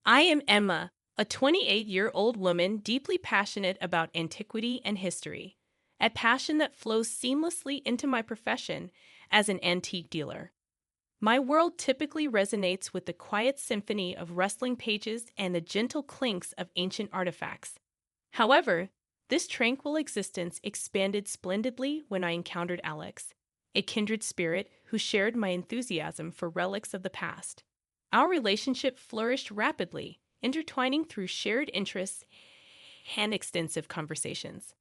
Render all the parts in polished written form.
I am Emma, a 28-year-old woman deeply passionate about antiquity and history, a passion that flows seamlessly into my profession as an antique dealer. My world typically resonates with the quiet symphony of rustling pages and the gentle clinks of ancient artifacts. However, this tranquil existence expanded splendidly when I encountered Alex, a kindred spirit who shared my enthusiasm for relics of the past. Our relationship flourished rapidly, intertwining through shared interests and extensive conversations.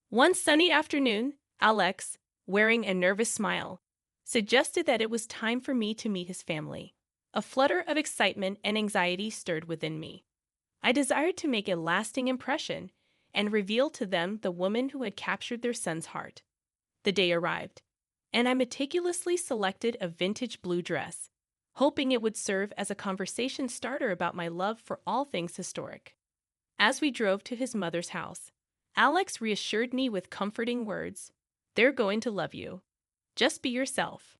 One sunny afternoon, Alex, wearing a nervous smile, suggested that it was time for me to meet his family. A flutter of excitement and anxiety stirred within me. I desired to make a lasting impression and reveal to them the woman who had captured their son's heart. The day arrived, and I meticulously selected a vintage blue dress, hoping it would serve as a conversation starter about my love for all things historic. As we drove to his mother's house, Alex reassured me with comforting words. "They're going to love you. Just be yourself."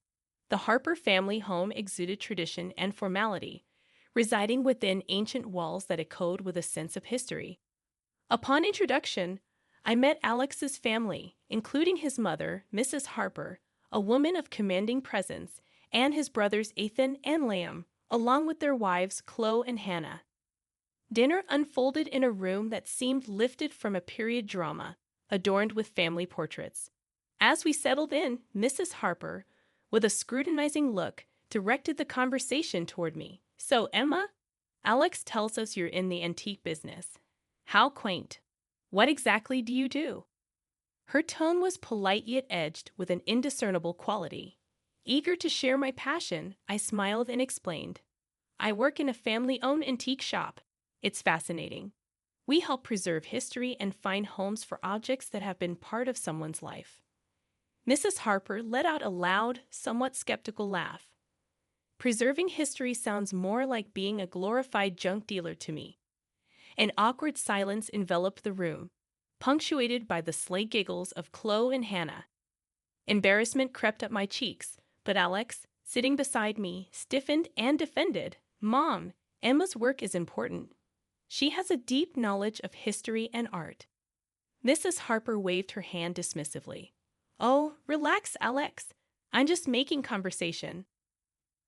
The Harper family home exuded tradition and formality, residing within ancient walls that echoed with a sense of history. Upon introduction, I met Alex's family, including his mother, Mrs. Harper, a woman of commanding presence, and his brothers Ethan and Liam, along with their wives Chloe and Hannah. Dinner unfolded in a room that seemed lifted from a period drama, adorned with family portraits. As we settled in, Mrs. Harper, with a scrutinizing look, directed the conversation toward me. "So, Emma, Alex tells us you're in the antique business. How quaint. What exactly do you do?" Her tone was polite yet edged with an indiscernible quality. Eager to share my passion, I smiled and explained. "I work in a family-owned antique shop. It's fascinating. We help preserve history and find homes for objects that have been part of someone's life." Mrs. Harper let out a loud, somewhat skeptical laugh. Preserving history sounds more like being a glorified junk dealer to me. An awkward silence enveloped the room, punctuated by the slight giggles of Chloe and Hannah. Embarrassment crept up my cheeks, but Alex, sitting beside me, stiffened and defended. "Mom, Emma's work is important. She has a deep knowledge of history and art." Mrs. Harper waved her hand dismissively. "Oh, relax, Alex. I'm just making conversation."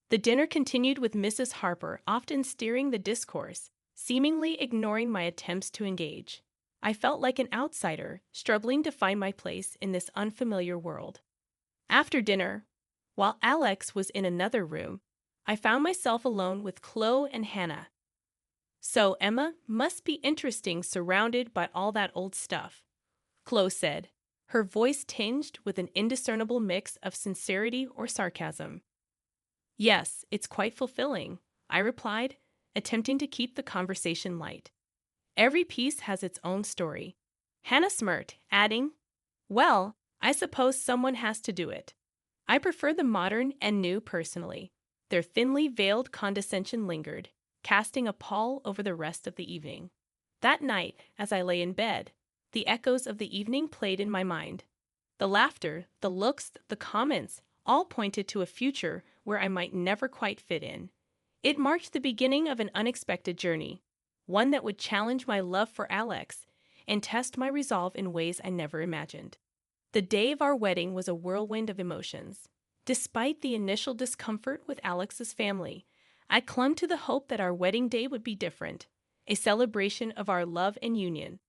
The dinner continued with Mrs. Harper often steering the discourse, seemingly ignoring my attempts to engage. I felt like an outsider, struggling to find my place in this unfamiliar world. After dinner, while Alex was in another room, I found myself alone with Chloe and Hannah. "So, Emma, must be interesting surrounded by all that old stuff," Chloe said, her voice tinged with an indiscernible mix of sincerity or sarcasm. "Yes, it's quite fulfilling," I replied, attempting to keep the conversation light. "Every piece has its own story." Hannah smirked, adding, "Well, I suppose someone has to do it. I prefer the modern and new personally." Their thinly veiled condescension lingered, casting a pall over the rest of the evening. That night, as I lay in bed, the echoes of the evening played in my mind. The laughter, the looks, the comments, all pointed to a future where I might never quite fit in. It marked the beginning of an unexpected journey, one that would challenge my love for Alex and test my resolve in ways I never imagined. The day of our wedding was a whirlwind of emotions. Despite the initial discomfort with Alex's family, I clung to the hope that our wedding day would be different, a celebration of our love and union.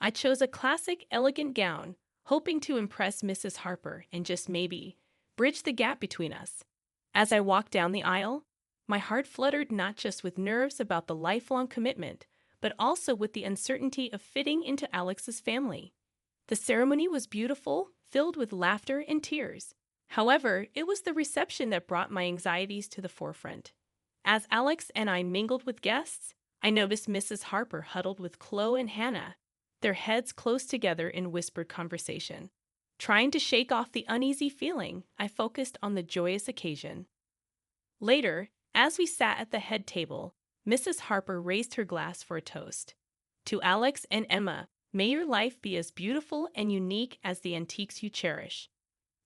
I chose a classic, elegant gown, hoping to impress Mrs. Harper and just maybe bridge the gap between us. As I walked down the aisle, my heart fluttered not just with nerves about the lifelong commitment, but also with the uncertainty of fitting into Alex's family. The ceremony was beautiful, filled with laughter and tears. However, it was the reception that brought my anxieties to the forefront. As Alex and I mingled with guests, I noticed Mrs. Harper huddled with Chloe and Hannah, their heads close together in whispered conversation. Trying to shake off the uneasy feeling, I focused on the joyous occasion. Later, as we sat at the head table, Mrs. Harper raised her glass for a toast. "To Alex and Emma, may your life be as beautiful and unique as the antiques you cherish."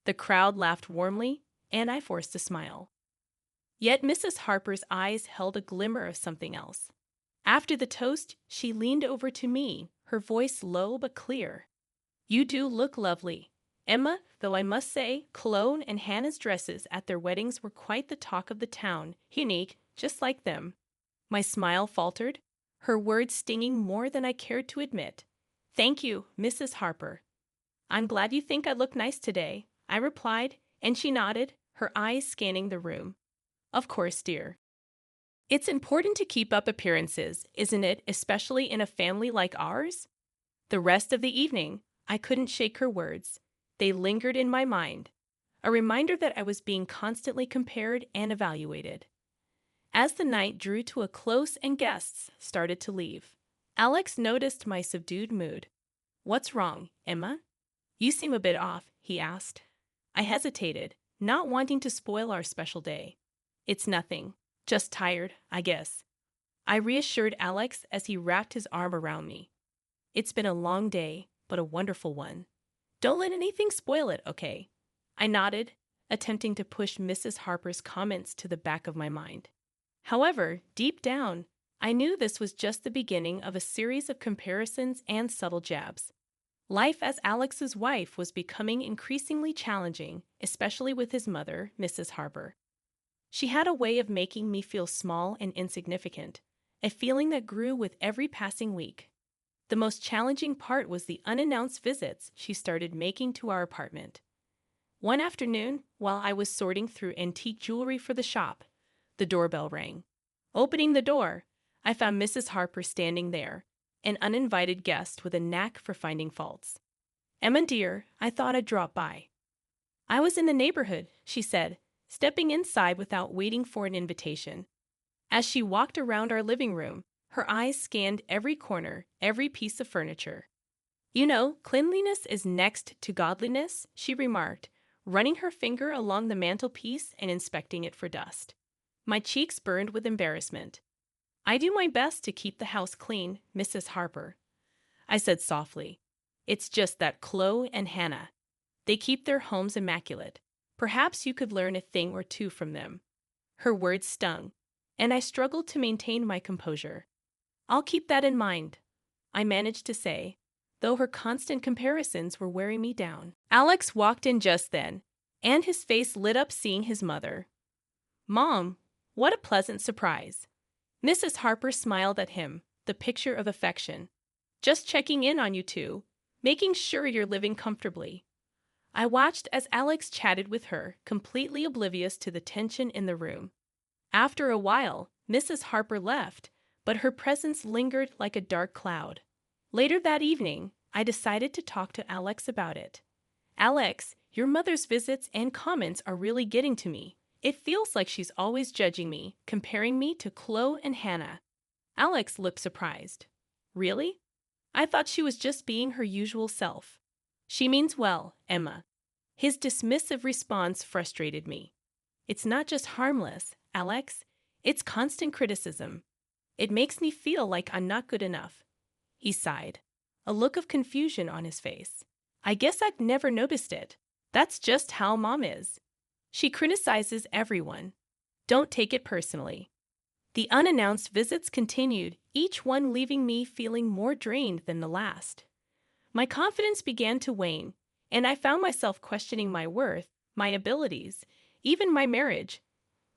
The crowd laughed warmly, and I forced a smile. Yet Mrs. Harper's eyes held a glimmer of something else. After the toast, she leaned over to me, her voice low but clear. You do look lovely, Emma, though I must say, Cologne and Hannah's dresses at their weddings were quite the talk of the town, unique, just like them. My smile faltered, her words stinging more than I cared to admit. Thank you, Mrs. Harper. I'm glad you think I look nice today, I replied, and she nodded, her eyes scanning the room. Of course, dear. It's important to keep up appearances, isn't it, especially in a family like ours? The rest of the evening, I couldn't shake her words. They lingered in my mind, a reminder that I was being constantly compared and evaluated. As the night drew to a close and guests started to leave, Alex noticed my subdued mood. What's wrong, Emma? You seem a bit off, he asked. I hesitated, not wanting to spoil our special day. It's nothing, just tired, I guess. I reassured Alex as he wrapped his arm around me. It's been a long day, but a wonderful one. Don't let anything spoil it, okay? I nodded, attempting to push Mrs. Harper's comments to the back of my mind. However, deep down, I knew this was just the beginning of a series of comparisons and subtle jabs. Life as Alex's wife was becoming increasingly challenging, especially with his mother, Mrs. Harper. She had a way of making me feel small and insignificant, a feeling that grew with every passing week. The most challenging part was the unannounced visits she started making to our apartment. One afternoon, while I was sorting through antique jewelry for the shop, the doorbell rang. Opening the door, I found Mrs. Harper standing there, an uninvited guest with a knack for finding faults. Emma dear, I thought I'd drop by. I was in the neighborhood, she said, stepping inside without waiting for an invitation. As she walked around our living room, her eyes scanned every corner, every piece of furniture. You know, cleanliness is next to godliness, she remarked, running her finger along the mantelpiece and inspecting it for dust. My cheeks burned with embarrassment. I do my best to keep the house clean, Mrs. Harper, I said softly. It's just that Chloe and Hannah, they keep their homes immaculate. Perhaps you could learn a thing or two from them. Her words stung, and I struggled to maintain my composure. I'll keep that in mind, I managed to say, though her constant comparisons were wearing me down. Alex walked in just then, and his face lit up seeing his mother. Mom, what a pleasant surprise. Mrs. Harper smiled at him, the picture of affection. Just checking in on you two, making sure you're living comfortably. I watched as Alex chatted with her, completely oblivious to the tension in the room. After a while, Mrs. Harper left, but her presence lingered like a dark cloud. Later that evening, I decided to talk to Alex about it. Alex, your mother's visits and comments are really getting to me. It feels like she's always judging me, comparing me to Chloe and Hannah. Alex looked surprised. Really? I thought she was just being her usual self. She means well, Emma. His dismissive response frustrated me. It's not just harmless, Alex. It's constant criticism. It makes me feel like I'm not good enough. He sighed, a look of confusion on his face. I guess I'd never noticed it. That's just how Mom is. She criticizes everyone. Don't take it personally. The unannounced visits continued, each one leaving me feeling more drained than the last. My confidence began to wane, and I found myself questioning my worth, my abilities, even my marriage.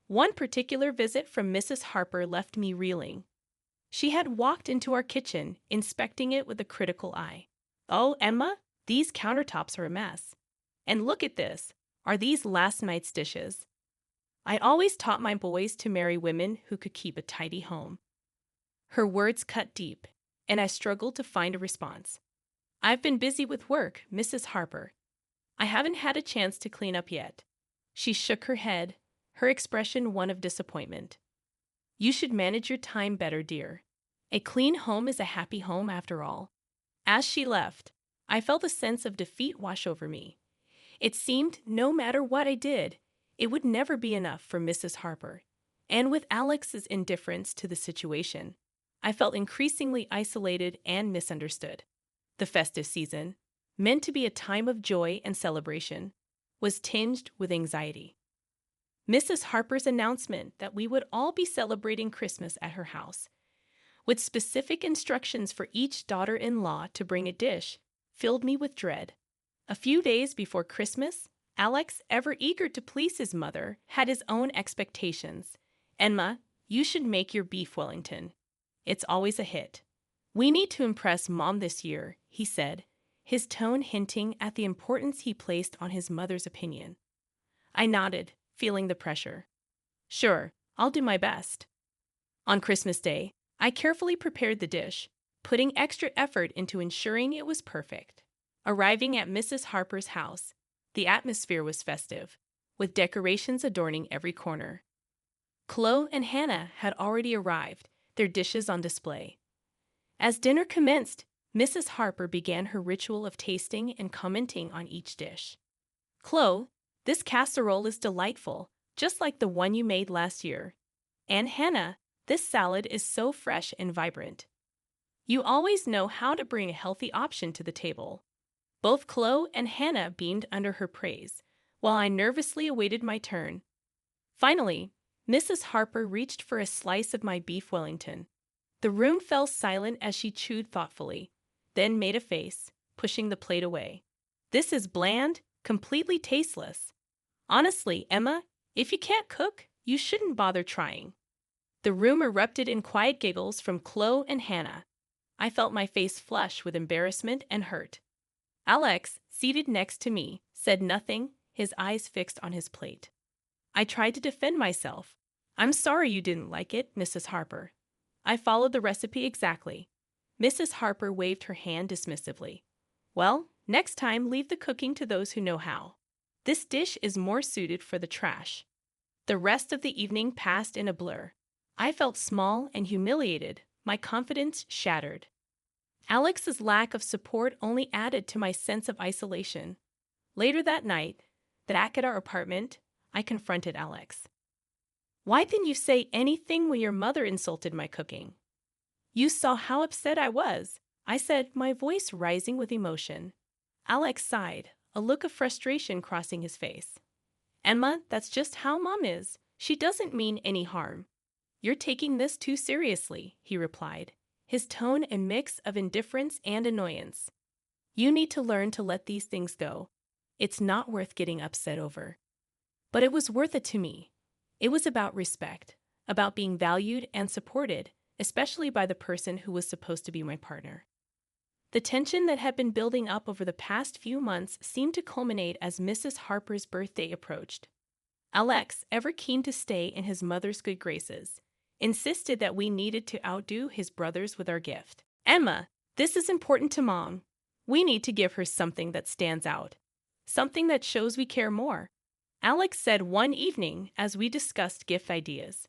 One particular visit from Mrs. Harper left me reeling. She had walked into our kitchen, inspecting it with a critical eye. Oh, Emma, these countertops are a mess. And look at this. Are these last night's dishes? I always taught my boys to marry women who could keep a tidy home. Her words cut deep, and I struggled to find a response. I've been busy with work, Mrs. Harper. I haven't had a chance to clean up yet. She shook her head, her expression one of disappointment. You should manage your time better, dear. A clean home is a happy home after all. As she left, I felt a sense of defeat wash over me. It seemed no matter what I did, it would never be enough for Mrs. Harper. And with Alex's indifference to the situation, I felt increasingly isolated and misunderstood. The festive season, meant to be a time of joy and celebration, was tinged with anxiety. Mrs. Harper's announcement that we would all be celebrating Christmas at her house with specific instructions for each daughter-in-law to bring a dish, filled me with dread. A few days before Christmas, Alex, ever eager to please his mother, had his own expectations. "Emma, you should make your beef Wellington. It's always a hit." "We need to impress Mom this year," he said, his tone hinting at the importance he placed on his mother's opinion. I nodded, feeling the pressure. "Sure, I'll do my best." On Christmas Day, I carefully prepared the dish, putting extra effort into ensuring it was perfect. Arriving at Mrs. Harper's house, the atmosphere was festive, with decorations adorning every corner. Chloe and Hannah had already arrived, their dishes on display. As dinner commenced, Mrs. Harper began her ritual of tasting and commenting on each dish. "Chloe, this casserole is delightful, just like the one you made last year. And Hannah, this salad is so fresh and vibrant. You always know how to bring a healthy option to the table." Both Chloe and Hannah beamed under her praise, while I nervously awaited my turn. Finally, Mrs. Harper reached for a slice of my beef Wellington. The room fell silent as she chewed thoughtfully, then made a face, pushing the plate away. "This is bland, completely tasteless. Honestly, Emma, if you can't cook, you shouldn't bother trying." The room erupted in quiet giggles from Chloe and Hannah. I felt my face flush with embarrassment and hurt. Alex, seated next to me, said nothing, his eyes fixed on his plate. I tried to defend myself. "I'm sorry you didn't like it, Mrs. Harper. I followed the recipe exactly." Mrs. Harper waved her hand dismissively. "Well, next time leave the cooking to those who know how. This dish is more suited for the trash." The rest of the evening passed in a blur. I felt small and humiliated, my confidence shattered. Alex's lack of support only added to my sense of isolation. Later that night, back at our apartment, I confronted Alex. "Why didn't you say anything when your mother insulted my cooking?" "You saw how upset I was," I said, my voice rising with emotion. Alex sighed, a look of frustration crossing his face. "Emma, that's just how Mom is. She doesn't mean any harm." "You're taking this too seriously," he replied, his tone a mix of indifference and annoyance. "You need to learn to let these things go. It's not worth getting upset over." But it was worth it to me. It was about respect, about being valued and supported, especially by the person who was supposed to be my partner. The tension that had been building up over the past few months seemed to culminate as Mrs. Harper's birthday approached. Alex, ever keen to stay in his mother's good graces, insisted that we needed to outdo his brothers with our gift. "Emma, this is important to Mom. We need to give her something that stands out, something that shows we care more," Alex said one evening as we discussed gift ideas.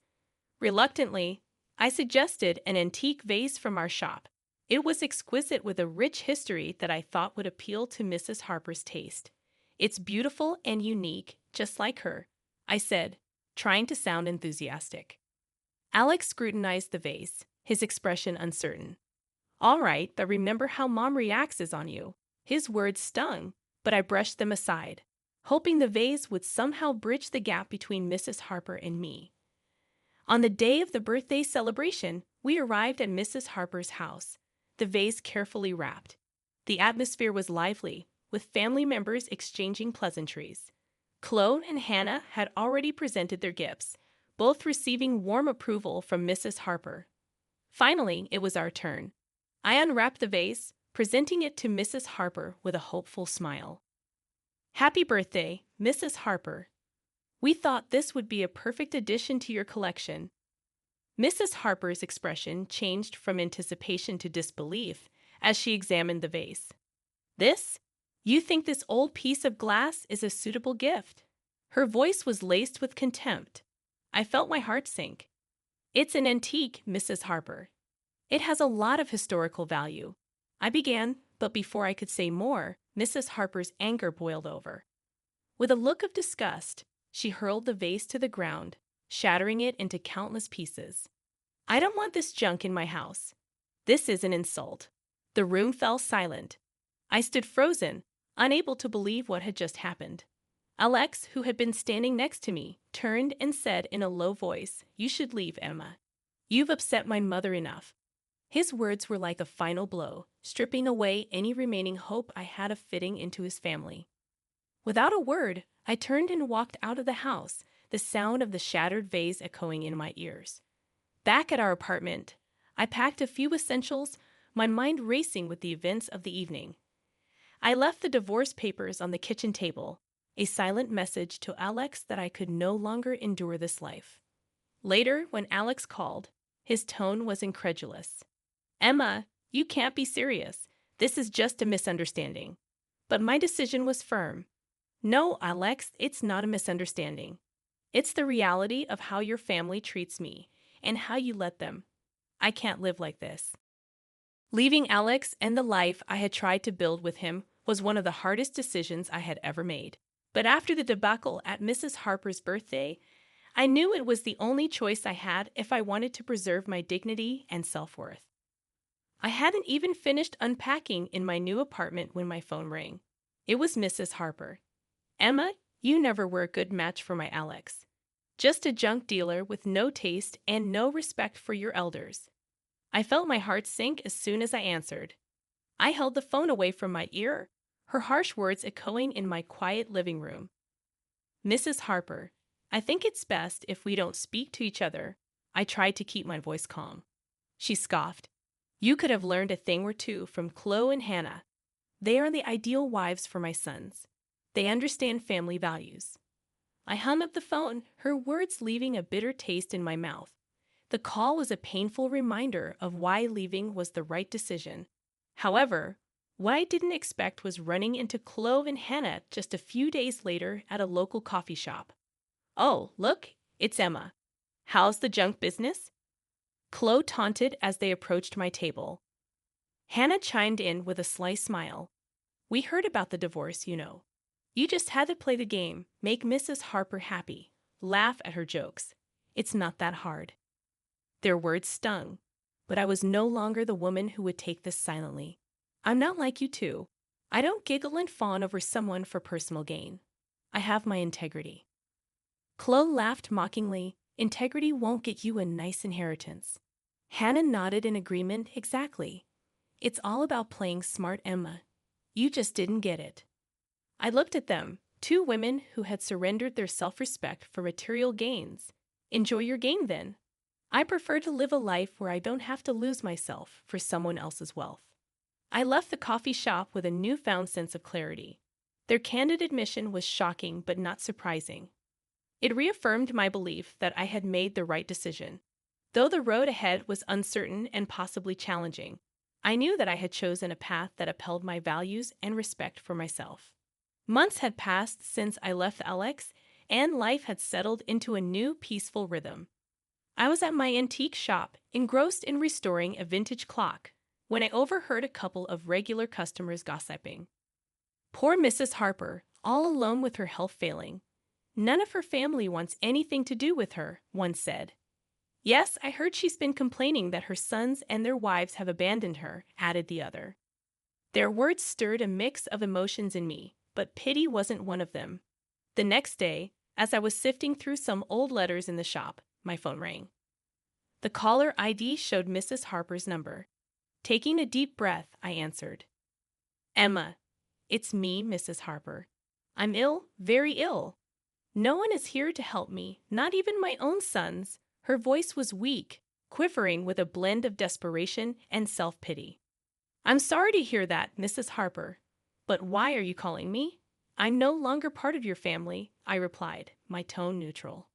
Reluctantly, I suggested an antique vase from our shop. It was exquisite with a rich history that I thought would appeal to Mrs. Harper's taste. "It's beautiful and unique, just like her," I said, trying to sound enthusiastic. Alex scrutinized the vase, his expression uncertain. "All right, but remember how Mom reacts on you." His words stung, but I brushed them aside, hoping the vase would somehow bridge the gap between Mrs. Harper and me. On the day of the birthday celebration, we arrived at Mrs. Harper's house, the vase carefully wrapped. The atmosphere was lively, with family members exchanging pleasantries. Chloe and Hannah had already presented their gifts, both receiving warm approval from Mrs. Harper. Finally, it was our turn. I unwrapped the vase, presenting it to Mrs. Harper with a hopeful smile. "Happy birthday, Mrs. Harper. We thought this would be a perfect addition to your collection." Mrs. Harper's expression changed from anticipation to disbelief as she examined the vase. "This? You think this old piece of glass is a suitable gift?" Her voice was laced with contempt. I felt my heart sink. "It's an antique, Mrs. Harper. It has a lot of historical value." I began, but before I could say more, Mrs. Harper's anger boiled over. With a look of disgust, she hurled the vase to the ground, shattering it into countless pieces. "I don't want this junk in my house. This is an insult." The room fell silent. I stood frozen, unable to believe what had just happened. Alex, who had been standing next to me, turned and said in a low voice, "You should leave, Emma. You've upset my mother enough." His words were like a final blow, stripping away any remaining hope I had of fitting into his family. Without a word, I turned and walked out of the house, the sound of the shattered vase echoing in my ears. Back at our apartment, I packed a few essentials, my mind racing with the events of the evening. I left the divorce papers on the kitchen table, a silent message to Alex that I could no longer endure this life. Later, when Alex called, his tone was incredulous. "Emma, you can't be serious. This is just a misunderstanding." But my decision was firm. "No, Alex, it's not a misunderstanding. It's the reality of how your family treats me and how you let them. I can't live like this." Leaving Alex and the life I had tried to build with him was one of the hardest decisions I had ever made. But after the debacle at Mrs. Harper's birthday, I knew it was the only choice I had if I wanted to preserve my dignity and self-worth. I hadn't even finished unpacking in my new apartment when my phone rang. It was Mrs. Harper. "Emma, you never were a good match for my Alex. Just a junk dealer with no taste and no respect for your elders." I felt my heart sink as soon as I answered. I held the phone away from my ear, her harsh words echoing in my quiet living room. "Mrs. Harper, I think it's best if we don't speak to each other." I tried to keep my voice calm. She scoffed. "You could have learned a thing or two from Chloe and Hannah. They are the ideal wives for my sons. They understand family values." I hung up the phone, her words leaving a bitter taste in my mouth. The call was a painful reminder of why leaving was the right decision. However, what I didn't expect was running into Chloe and Hannah just a few days later at a local coffee shop. "Oh, look, it's Emma. How's the junk business?" Chloe taunted as they approached my table. Hannah chimed in with a sly smile. "We heard about the divorce, you know. You just had to play the game, make Mrs. Harper happy, laugh at her jokes. It's not that hard." Their words stung, but I was no longer the woman who would take this silently. I'm not like you two. I don't giggle and fawn over someone for personal gain. I have my integrity. Chloe laughed mockingly. "Integrity won't get you a nice inheritance." Hannah nodded in agreement. "Exactly. It's all about playing smart, Emma. You just didn't get it." I looked at them, two women who had surrendered their self-respect for material gains. Enjoy your game, then. I prefer to live a life where I don't have to lose myself for someone else's wealth. I left the coffee shop with a newfound sense of clarity. Their candid admission was shocking but not surprising. It reaffirmed my belief that I had made the right decision. Though the road ahead was uncertain and possibly challenging, I knew that I had chosen a path that upheld my values and respect for myself. Months had passed since I left Alex, and life had settled into a new, peaceful rhythm. I was at my antique shop, engrossed in restoring a vintage clock, when I overheard a couple of regular customers gossiping. "Poor Mrs. Harper, all alone with her health failing. None of her family wants anything to do with her," one said. "Yes, I heard she's been complaining that her sons and their wives have abandoned her," added the other. Their words stirred a mix of emotions in me, but pity wasn't one of them. The next day, as I was sifting through some old letters in the shop, my phone rang. The caller ID showed Mrs. Harper's number. Taking a deep breath, I answered. "Emma, it's me, Mrs. Harper. I'm ill, very ill. No one is here to help me, not even my own sons." Her voice was weak, quivering with a blend of desperation and self-pity. "I'm sorry to hear that, Mrs. Harper. But why are you calling me?" "I'm no longer part of your family," I replied, my tone neutral.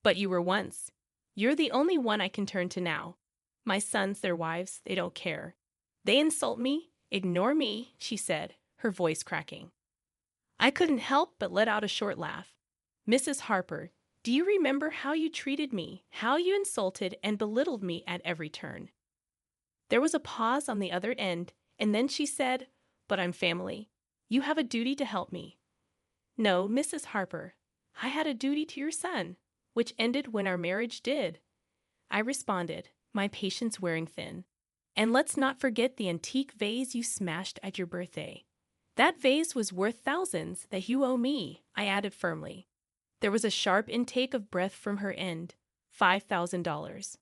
"But you were once. You're the only one I can turn to now. My sons, their wives, they don't care. They insult me, ignore me," she said, her voice cracking. I couldn't help but let out a short laugh. "Mrs. Harper, do you remember how you treated me, how you insulted and belittled me at every turn?" There was a pause on the other end, and then she said, "But I'm family. You have a duty to help me." "No, Mrs. Harper, I had a duty to your son, which ended when our marriage did," I responded, my patience wearing thin. "And let's not forget the antique vase you smashed at your birthday. That vase was worth thousands that you owe me," I added firmly. There was a sharp intake of breath from her end. $5,000.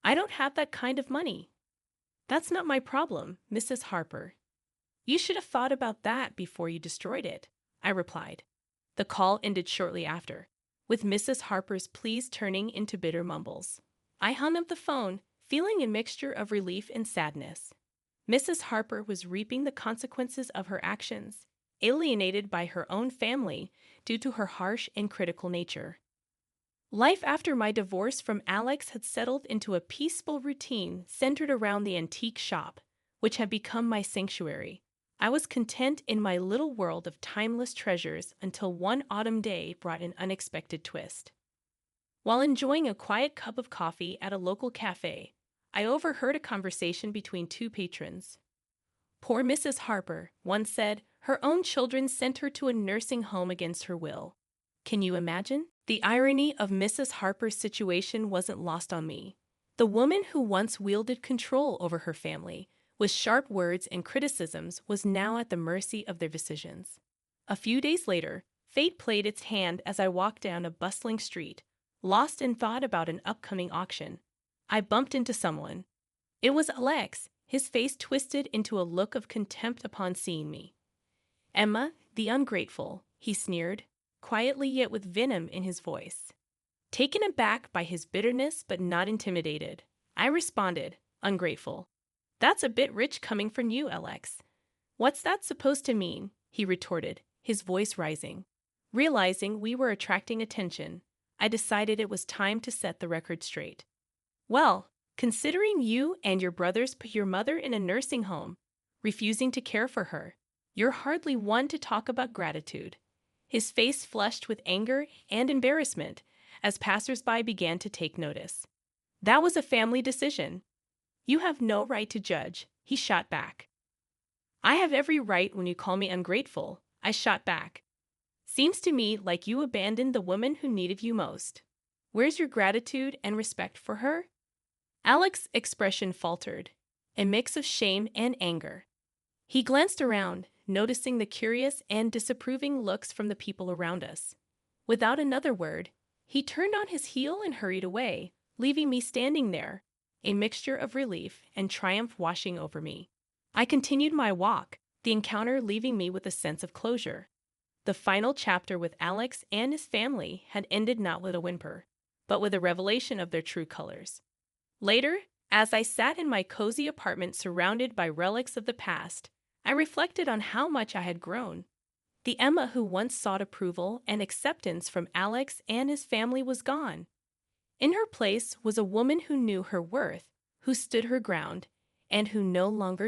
"I don't have that kind of money." That's not my problem, Mrs. Harper. You should have thought about that before you destroyed it, I replied. The call ended shortly after, with Mrs. Harper's pleas turning into bitter mumbles. I hung up the phone, feeling a mixture of relief and sadness. Mrs. Harper was reaping the consequences of her actions, alienated by her own family due to her harsh and critical nature. Life after my divorce from Alex had settled into a peaceful routine centered around the antique shop, which had become my sanctuary. I was content in my little world of timeless treasures until one autumn day brought an unexpected twist. While enjoying a quiet cup of coffee at a local cafe, I overheard a conversation between two patrons. Poor Mrs. Harper, one said, her own children sent her to a nursing home against her will. Can you imagine? The irony of Mrs. Harper's situation wasn't lost on me. The woman who once wielded control over her family, with sharp words and criticisms, was now at the mercy of their decisions. A few days later, fate played its hand as I walked down a bustling street, lost in thought about an upcoming auction. I bumped into someone. It was Alex, his face twisted into a look of contempt upon seeing me. "Emma, the ungrateful," he sneered, quietly yet with venom in his voice. Taken aback by his bitterness but not intimidated, I responded, "Ungrateful. That's a bit rich coming from you, Alex." "What's that supposed to mean?" he retorted, his voice rising. Realizing we were attracting attention, I decided it was time to set the record straight. "Well, considering you and your brothers put your mother in a nursing home, refusing to care for her, you're hardly one to talk about gratitude." His face flushed with anger and embarrassment as passers-by began to take notice. "That was a family decision. You have no right to judge," he shot back. "I have every right when you call me ungrateful," I shot back. "Seems to me like you abandoned the woman who needed you most. Where's your gratitude and respect for her?" Alex's expression faltered, a mix of shame and anger. He glanced around, noticing the curious and disapproving looks from the people around us. Without another word, he turned on his heel and hurried away, leaving me standing there, a mixture of relief and triumph washing over me. I continued my walk, the encounter leaving me with a sense of closure. The final chapter with Alex and his family had ended not with a whimper, but with a revelation of their true colors. Later, as I sat in my cozy apartment surrounded by relics of the past, I reflected on how much I had grown. The Emma who once sought approval and acceptance from Alex and his family was gone. In her place was a woman who knew her worth, who stood her ground, and who no longer